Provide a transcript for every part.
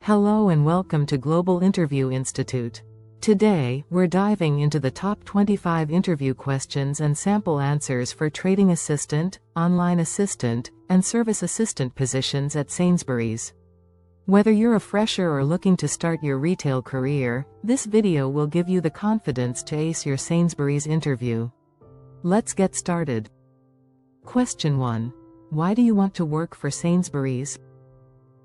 Hello and welcome to Global Interview Institute. Today, we're diving into the top 25 interview questions and sample answers for trading assistant, online assistant, and service assistant positions at Sainsbury's. Whether you're a fresher or looking to start your retail career, this video will give you the confidence to ace your Sainsbury's interview. Let's get started. Question 1. Why do you want to work for Sainsbury's?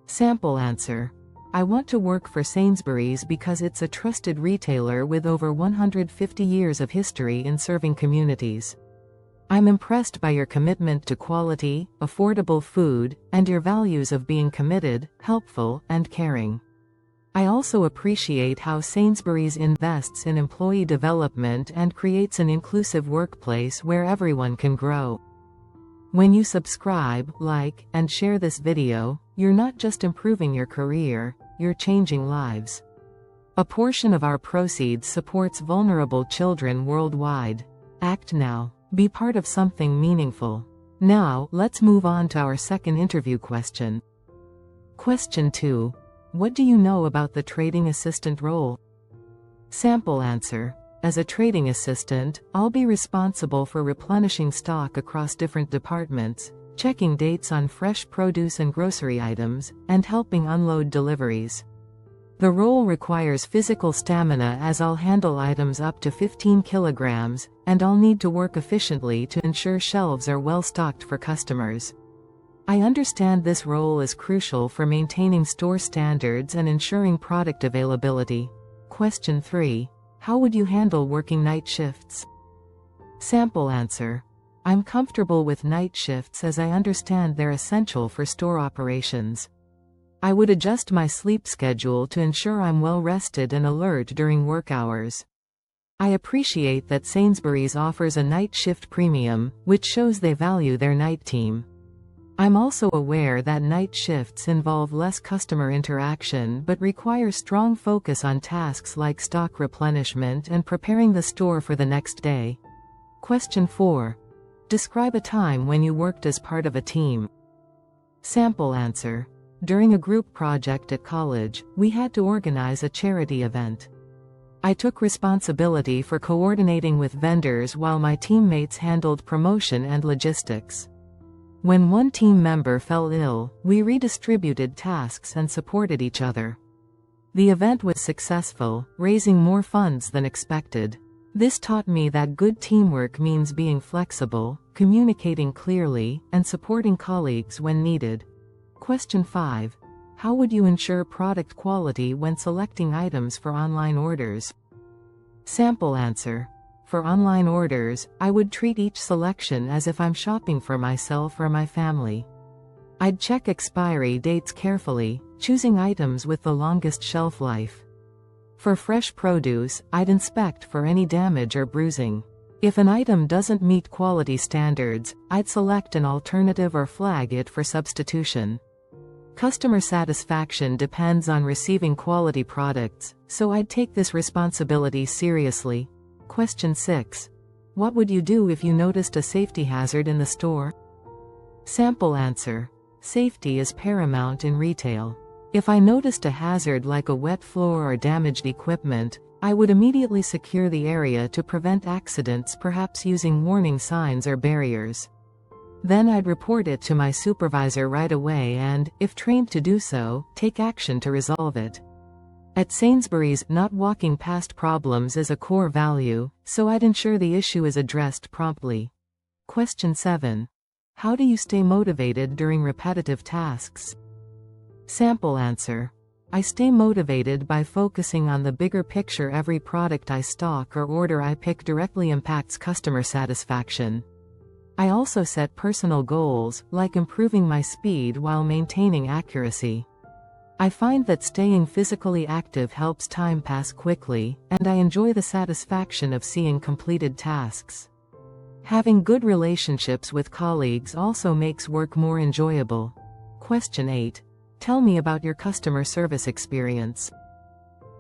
Sample answer. I want to work for Sainsbury's because it's a trusted retailer with over 150 years of history in serving communities. I'm impressed by your commitment to quality, affordable food, and your values of being committed, helpful, and caring. I also appreciate how Sainsbury's invests in employee development and creates an inclusive workplace where everyone can grow. When you subscribe, like, and share this video, you're not just improving your career, you're changing lives. A portion of our proceeds supports vulnerable children worldwide. Act now. Be part of something meaningful. Now, let's move on to our second interview question. Question 2. What do you know about the trading assistant role? Sample answer. As a trading assistant, I'll be responsible for replenishing stock across different departments, checking dates on fresh produce and grocery items, and helping unload deliveries. The role requires physical stamina as I'll handle items up to 15 kilograms, and I'll need to work efficiently to ensure shelves are well stocked for customers. I understand this role is crucial for maintaining store standards and ensuring product availability. Question 3. How would you handle working night shifts? Sample answer. I'm comfortable with night shifts as I understand they're essential for store operations. I would adjust my sleep schedule to ensure I'm well rested and alert during work hours. I appreciate that Sainsbury's offers a night shift premium, which shows they value their night team. I'm also aware that night shifts involve less customer interaction but require strong focus on tasks like stock replenishment and preparing the store for the next day. Question 4. Describe a time when you worked as part of a team. Sample answer. During a group project at college, we had to organize a charity event. I took responsibility for coordinating with vendors while my teammates handled promotion and logistics. When one team member fell ill, we redistributed tasks and supported each other. The event was successful, raising more funds than expected. This taught me that good teamwork means being flexible, communicating clearly, and supporting colleagues when needed. Question 5. How would you ensure product quality when selecting items for online orders? Sample answer. For online orders, I would treat each selection as if I'm shopping for myself or my family. I'd check expiry dates carefully, choosing items with the longest shelf life. For fresh produce, I'd inspect for any damage or bruising. If an item doesn't meet quality standards, I'd select an alternative or flag it for substitution. Customer satisfaction depends on receiving quality products, so I'd take this responsibility seriously. Question 6. What would you do if you noticed a safety hazard in the store? Sample answer. Safety is paramount in retail. If I noticed a hazard like a wet floor or damaged equipment, I would immediately secure the area to prevent accidents, perhaps using warning signs or barriers. Then I'd report it to my supervisor right away and, if trained to do so, take action to resolve it. At Sainsbury's, not walking past problems is a core value, so I'd ensure the issue is addressed promptly. Question 7. How do you stay motivated during repetitive tasks? Sample answer. I stay motivated by focusing on the bigger picture. Every product I stock or order I pick directly impacts customer satisfaction. I also set personal goals, like improving my speed while maintaining accuracy. I find that staying physically active helps time pass quickly, and I enjoy the satisfaction of seeing completed tasks. Having good relationships with colleagues also makes work more enjoyable. Question 8. Tell me about your customer service experience.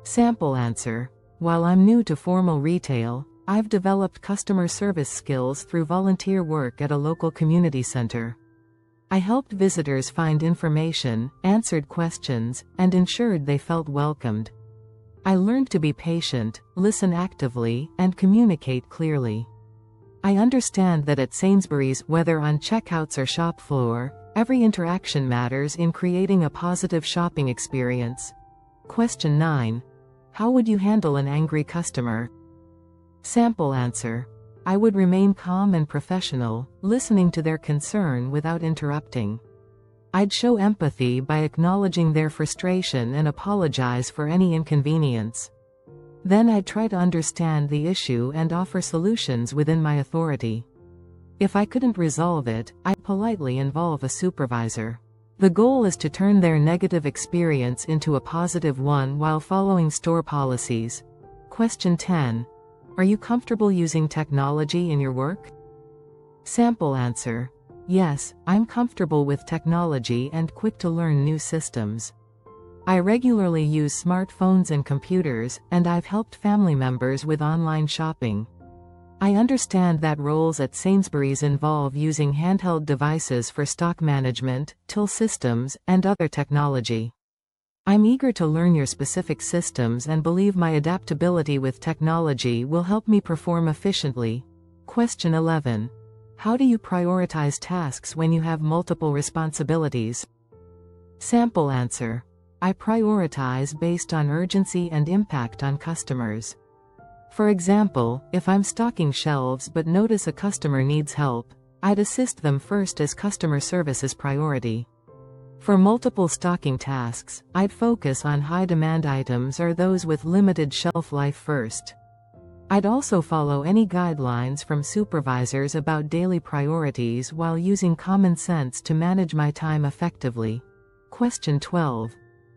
Sample answer. While I'm new to formal retail, I've developed customer service skills through volunteer work at a local community center. I helped visitors find information, answered questions, and ensured they felt welcomed. I learned to be patient, listen actively, and communicate clearly. I understand that at Sainsbury's, whether on checkouts or shop floor, every interaction matters in creating a positive shopping experience. Question 9. How would you handle an angry customer? Sample answer. I would remain calm and professional, listening to their concern without interrupting. I'd show empathy by acknowledging their frustration and apologize for any inconvenience. Then I'd try to understand the issue and offer solutions within my authority. If I couldn't resolve it, I'd politely involve a supervisor. The goal is to turn their negative experience into a positive one while following store policies. Question 10. Are you comfortable using technology in your work? Sample answer. Yes, I'm comfortable with technology and quick to learn new systems. I regularly use smartphones and computers, and I've helped family members with online shopping. I understand that roles at Sainsbury's involve using handheld devices for stock management, till systems, and other technology. I'm eager to learn your specific systems and believe my adaptability with technology will help me perform efficiently. Question 11. How do you prioritize tasks when you have multiple responsibilities? Sample answer. I prioritize based on urgency and impact on customers. For example, if I'm stocking shelves but notice a customer needs help, I'd assist them first as customer service is priority. For multiple stocking tasks, I'd focus on high-demand items or those with limited shelf life first. I'd also follow any guidelines from supervisors about daily priorities while using common sense to manage my time effectively. Question 12.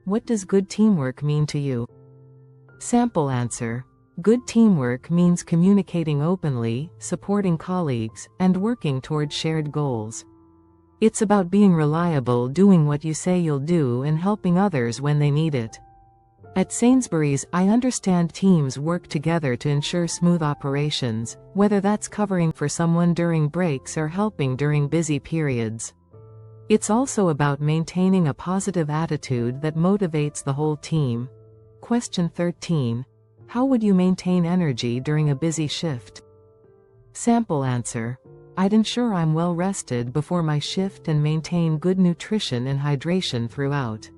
What does good teamwork mean to you? Sample answer. Good teamwork means communicating openly, supporting colleagues, and working toward shared goals. It's about being reliable, doing what you say you'll do, and helping others when they need it. At Sainsbury's, I understand teams work together to ensure smooth operations, whether that's covering for someone during breaks or helping during busy periods. It's also about maintaining a positive attitude that motivates the whole team. Question 13. How would you maintain energy during a busy shift? Sample answer. I'd ensure I'm well rested before my shift and maintain good nutrition and hydration throughout.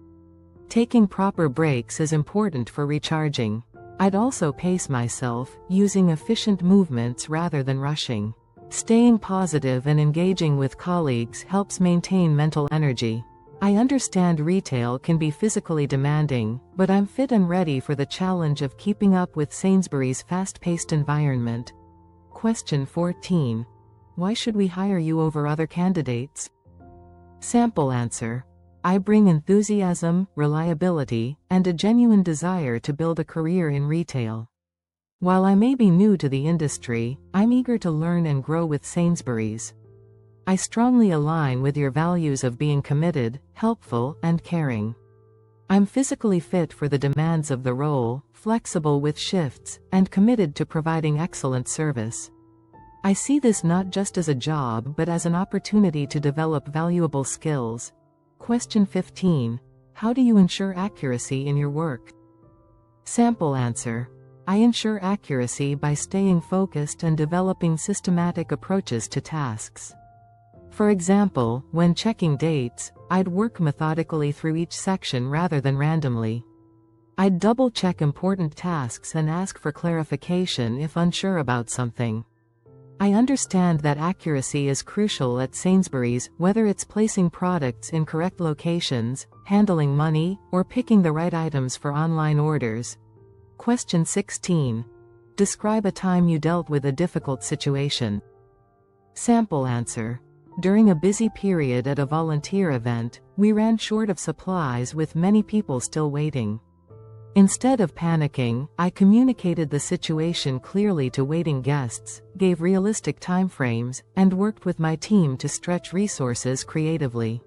Taking proper breaks is important for recharging. I'd also pace myself, using efficient movements rather than rushing. Staying positive and engaging with colleagues helps maintain mental energy. I understand retail can be physically demanding, but I'm fit and ready for the challenge of keeping up with Sainsbury's fast-paced environment. Question 14. Why should we hire you over other candidates? Sample answer. I bring enthusiasm, reliability, and a genuine desire to build a career in retail. While I may be new to the industry, I'm eager to learn and grow with Sainsbury's. I strongly align with your values of being committed, helpful, and caring. I'm physically fit for the demands of the role, flexible with shifts, and committed to providing excellent service. I see this not just as a job but as an opportunity to develop valuable skills. Question 15. How do you ensure accuracy in your work? Sample answer. I ensure accuracy by staying focused and developing systematic approaches to tasks. For example, when checking dates, I'd work methodically through each section rather than randomly. I'd double-check important tasks and ask for clarification if unsure about something. I understand that accuracy is crucial at Sainsbury's, whether it's placing products in correct locations, handling money, or picking the right items for online orders. Question 16. Describe a time you dealt with a difficult situation. Sample answer. During a busy period at a volunteer event, we ran short of supplies with many people still waiting. Instead of panicking, I communicated the situation clearly to waiting guests, gave realistic timeframes, and worked with my team to stretch resources creatively.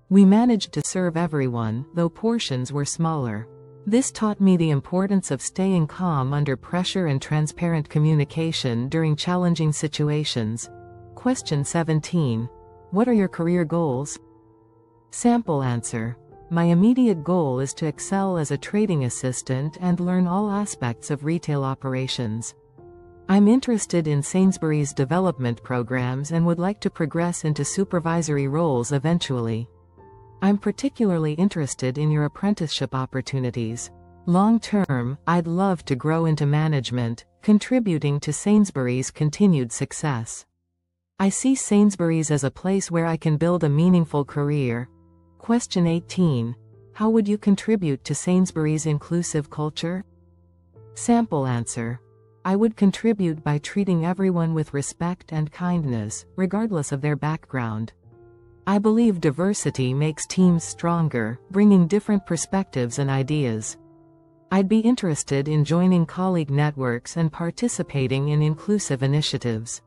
We managed to serve everyone, though portions were smaller. This taught me the importance of staying calm under pressure and transparent communication during challenging situations. Question 17. What are your career goals? Sample answer. My immediate goal is to excel as a trading assistant and learn all aspects of retail operations. I'm interested in Sainsbury's development programs and would like to progress into supervisory roles eventually. I'm particularly interested in your apprenticeship opportunities. Long term, I'd love to grow into management, contributing to Sainsbury's continued success. I see Sainsbury's as a place where I can build a meaningful career. Question 18. How would you contribute to Sainsbury's inclusive culture? Sample answer. I would contribute by treating everyone with respect and kindness, regardless of their background. I believe diversity makes teams stronger, bringing different perspectives and ideas. I'd be interested in joining colleague networks and participating in inclusive initiatives.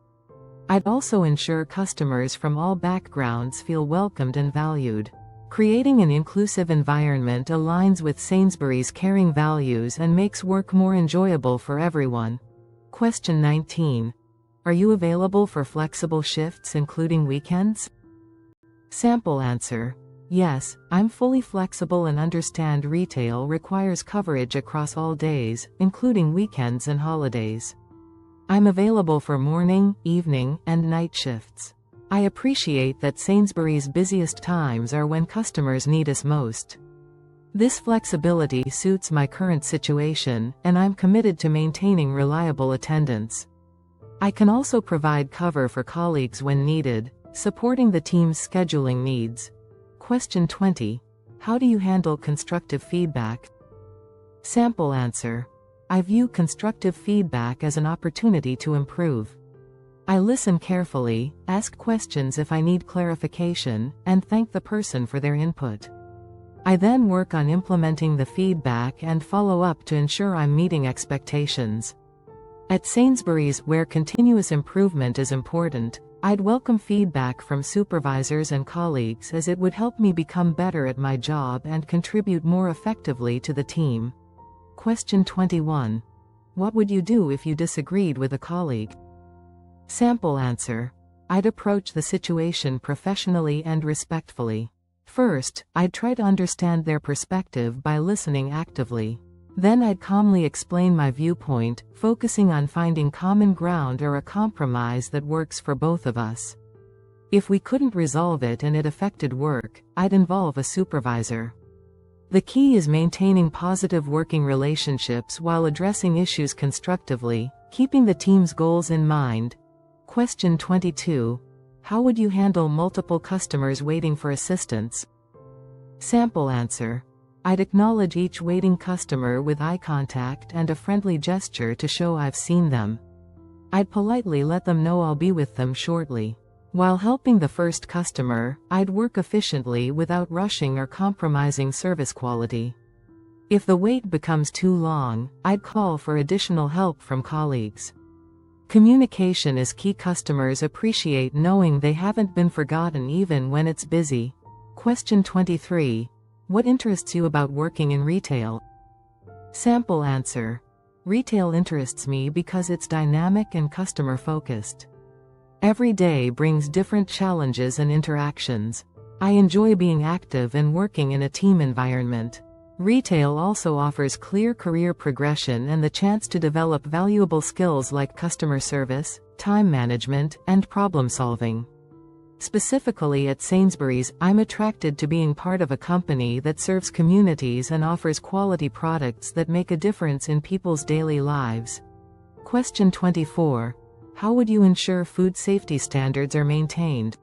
I'd also ensure customers from all backgrounds feel welcomed and valued. Creating an inclusive environment aligns with Sainsbury's caring values and makes work more enjoyable for everyone. Question 19. Are you available for flexible shifts including weekends? Sample answer. Yes, I'm fully flexible and understand retail requires coverage across all days, including weekends and holidays. I'm available for morning, evening, and night shifts. I appreciate that Sainsbury's busiest times are when customers need us most. This flexibility suits my current situation, and I'm committed to maintaining reliable attendance. I can also provide cover for colleagues when needed, supporting the team's scheduling needs. Question 20. How do you handle constructive feedback? Sample answer. I view constructive feedback as an opportunity to improve. I listen carefully, ask questions if I need clarification, and thank the person for their input. I then work on implementing the feedback and follow up to ensure I'm meeting expectations. At Sainsbury's, where continuous improvement is important, I'd welcome feedback from supervisors and colleagues as it would help me become better at my job and contribute more effectively to the team. Question 21. What would you do if you disagreed with a colleague? Sample answer. I'd approach the situation professionally and respectfully. First, I'd try to understand their perspective by listening actively. Then I'd calmly explain my viewpoint, focusing on finding common ground or a compromise that works for both of us. If we couldn't resolve it and it affected work, I'd involve a supervisor. The key is maintaining positive working relationships while addressing issues constructively, keeping the team's goals in mind. Question 22. How would you handle multiple customers waiting for assistance? Sample answer. I'd acknowledge each waiting customer with eye contact and a friendly gesture to show I've seen them. I'd politely let them know I'll be with them shortly. While helping the first customer, I'd work efficiently without rushing or compromising service quality. If the wait becomes too long, I'd call for additional help from colleagues. Communication is key. Customers appreciate knowing they haven't been forgotten even when it's busy. Question 23. What interests you about working in retail? Sample answer. Retail interests me because it's dynamic and customer-focused. Every day brings different challenges and interactions. I enjoy being active and working in a team environment. Retail also offers clear career progression and the chance to develop valuable skills like customer service, time management, and problem solving. Specifically at Sainsbury's, I'm attracted to being part of a company that serves communities and offers quality products that make a difference in people's daily lives. Question 24. How would you ensure food safety standards are maintained?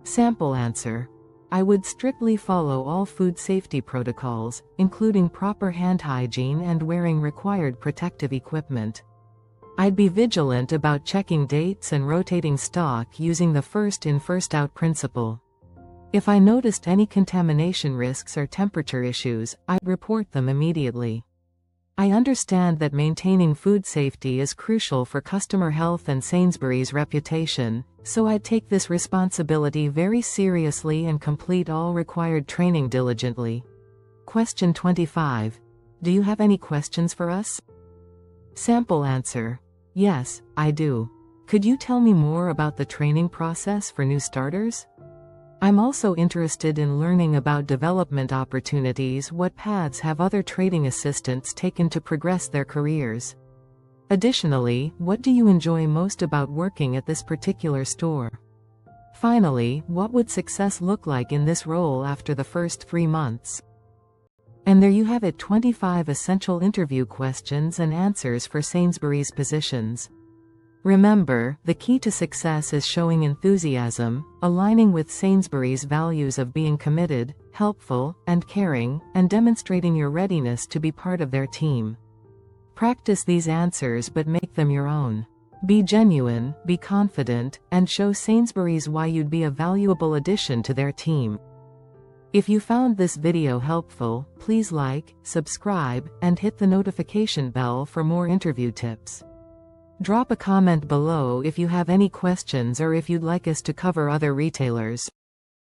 Sample answer. I would strictly follow all food safety protocols, including proper hand hygiene and wearing required protective equipment. I'd be vigilant about checking dates and rotating stock using the first-in first-out principle. If I noticed any contamination risks or temperature issues, I'd report them immediately. I understand that maintaining food safety is crucial for customer health and Sainsbury's reputation, so I'd take this responsibility very seriously and complete all required training diligently. Question 25. Do you have any questions for us? Sample answer. Yes, I do. Could you tell me more about the training process for new starters? I'm also interested in learning about development opportunities. What paths have other trading assistants taken to progress their careers? Additionally, what do you enjoy most about working at this particular store? Finally, what would success look like in this role after the first 3 months? And there you have it, 25 essential interview questions and answers for Sainsbury's positions. Remember, the key to success is showing enthusiasm, aligning with Sainsbury's values of being committed, helpful, and caring, and demonstrating your readiness to be part of their team. Practice these answers but make them your own. Be genuine, be confident, and show Sainsbury's why you'd be a valuable addition to their team. If you found this video helpful, please like, subscribe, and hit the notification bell for more interview tips. Drop a comment below if you have any questions or if you'd like us to cover other retailers.